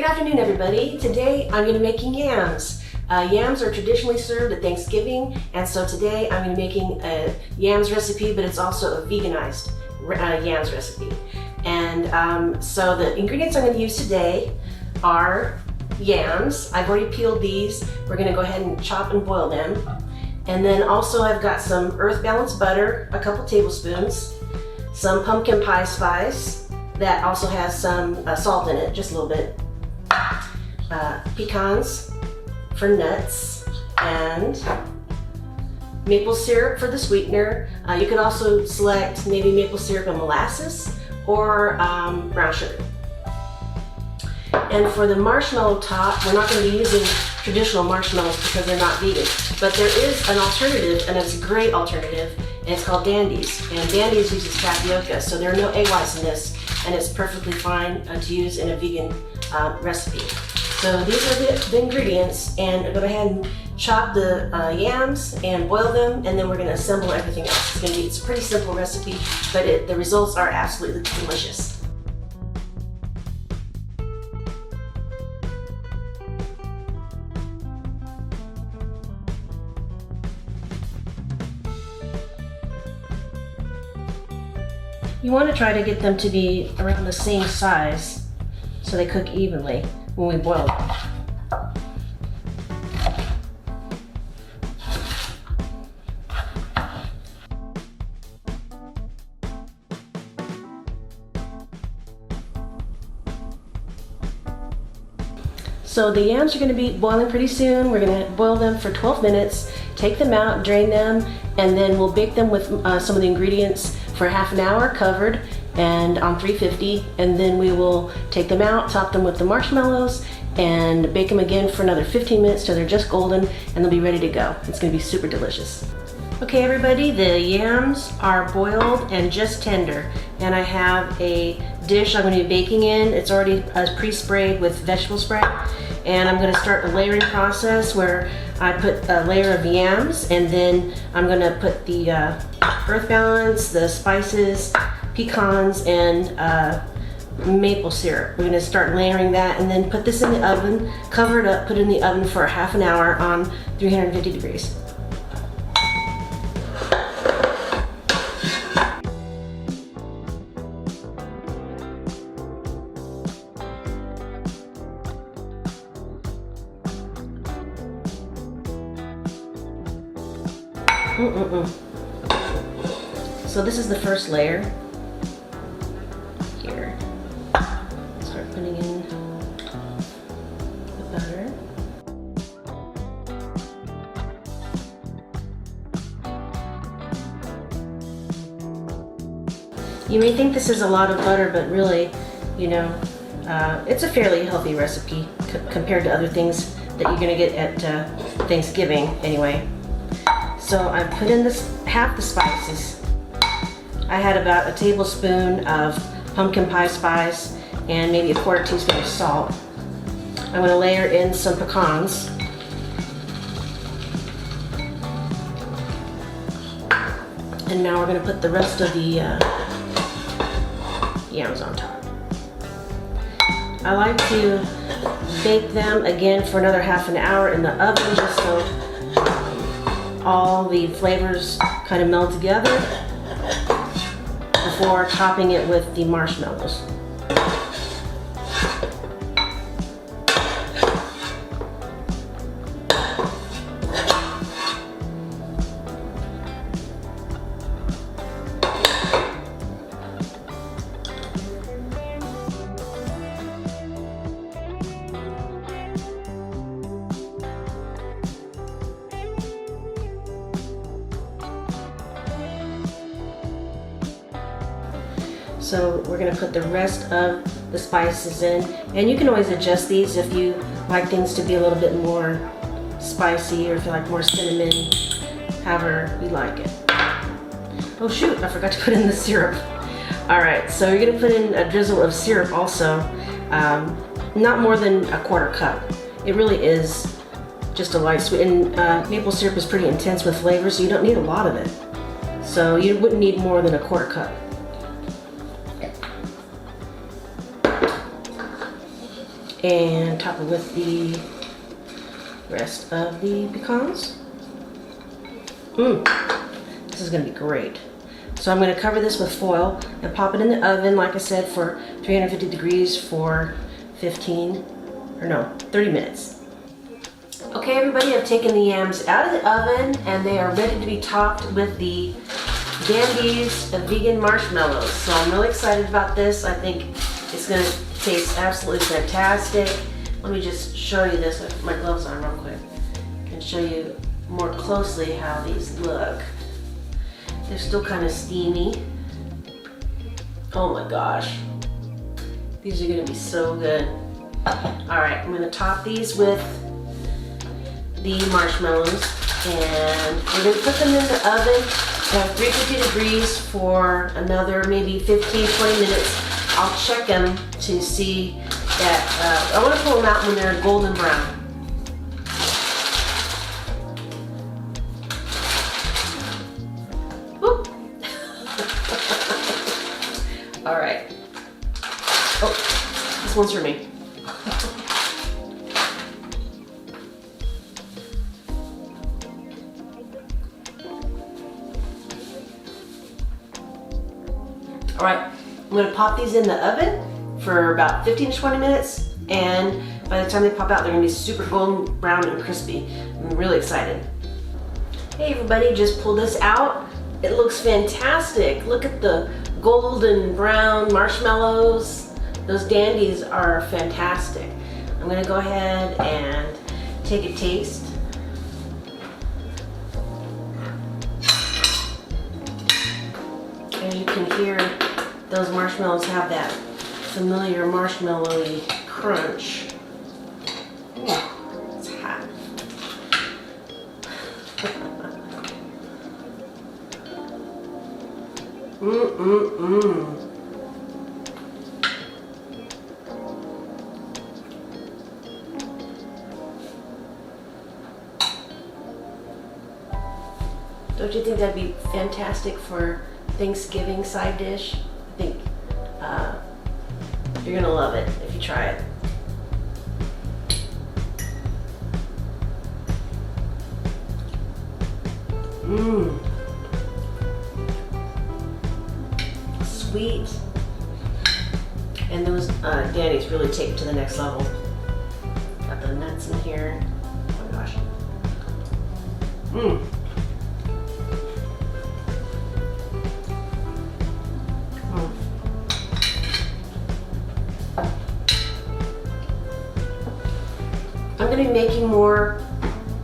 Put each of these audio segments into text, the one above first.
Good afternoon, everybody. Today I'm going to be making yams. Yams are traditionally served at Thanksgiving, and so today I'm going to be making a yams recipe, but it's also a veganized yams recipe. And so the ingredients I'm going to use today are yams. I've already peeled these. We're going to go ahead and chop and boil them. And then also I've got some earth balanced butter, a couple tablespoons, some pumpkin pie spice that also has some salt in it, just a little bit. Pecans for nuts, and maple syrup for the sweetener. You could also select maybe maple syrup and molasses or brown sugar. And for the marshmallow top, we're not going to be using traditional marshmallows because they're not vegan, but there is an alternative, and it's a great alternative, and it's called Dandies. And Dandies uses tapioca, so there are no egg whites in this, and it's perfectly fine to use in a vegan recipe. So these are the ingredients, and I'm going to go ahead and chop the yams and boil them, and then we're going to assemble everything else. It's a pretty simple recipe, but the results are absolutely delicious. You want to try to get them to be around the same size so they cook evenly when we boil them. So the yams are going to be boiling pretty soon. We're going to boil them for 12 minutes, take them out, drain them, and then we'll bake them with some of the ingredients for half an hour covered and on 350, and then we will take them out, top them with the marshmallows, and bake them again for another 15 minutes till they're just golden, and they'll be ready to go. It's going to be super delicious. Okay, everybody, the yams are boiled and just tender, and I have a dish I'm going to be baking in. It's already pre-sprayed with vegetable spray, and I'm going to start a layering process where I put a layer of yams, and then I'm going to put the earth balance, the spices, pecans, and maple syrup. We're going to start layering that and then put this in the oven, cover it up, put it in the oven for half an hour on 350 degrees. So this is the first layer. Here. Start putting in the butter. You may think this is a lot of butter, but really, you know, it's a fairly healthy recipe compared to other things that you're gonna get at Thanksgiving anyway. So I put in half the spices. I had about a tablespoon of pumpkin pie spice and maybe a quarter teaspoon of salt. I'm going to layer in some pecans. And now we're going to put the rest of the yams on top. I like to bake them again for another half an hour in the oven just so all the flavors kind of meld together before topping it with the marshmallows. So we're going to put the rest of the spices in, and you can always adjust these if you like things to be a little bit more spicy or if you like more cinnamon, however you like it. Oh shoot, I forgot to put in the syrup. Alright, so you're going to put in a drizzle of syrup also, not more than a quarter cup. It really is just a light sweet, and maple syrup is pretty intense with flavor, so you don't need a lot of it. So you wouldn't need more than a quarter cup. and top it with the rest of the pecans. This is gonna be great. So I'm gonna cover this with foil and pop it in the oven, like I said, for 350 degrees for 30 minutes. Okay, everybody, I've taken the yams out of the oven and they are ready to be topped with the Dandies vegan marshmallows. So I'm really excited about this. I think it's gonna taste absolutely fantastic. Let me just show you this with my gloves on real quick. I can show you more closely how these look. They're still kind of steamy. Oh my gosh. These are gonna be so good. All right, I'm gonna top these with the marshmallows and we're gonna put them in the oven at 350 degrees for another maybe 15-20 minutes. I'll check them to see that, I wanna pull them out when they're golden brown. All right. Oh, this one's for me. All right, I'm gonna pop these in the oven for about 15 to 20 minutes, and by the time they pop out, they're gonna be super golden brown and crispy. I'm really excited. Hey everybody, just pull this out. It looks fantastic. Look at the golden brown marshmallows. Those Dandies are fantastic. I'm gonna go ahead and take a taste. And you can hear those marshmallows have that familiar marshmallowy crunch. Ooh, it's hot. Don't you think that'd be fantastic for Thanksgiving side dish? I think you're gonna love it if you try it. Sweet. And those Dandies really take it to the next level. Got the nuts in here. Oh my gosh. I'm going to be making more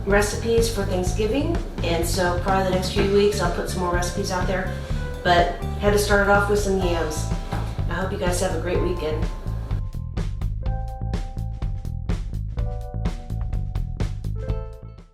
recipes for Thanksgiving, and so probably the next few weeks I'll put some more recipes out there, but had to start it off with some yams. I hope you guys have a great weekend.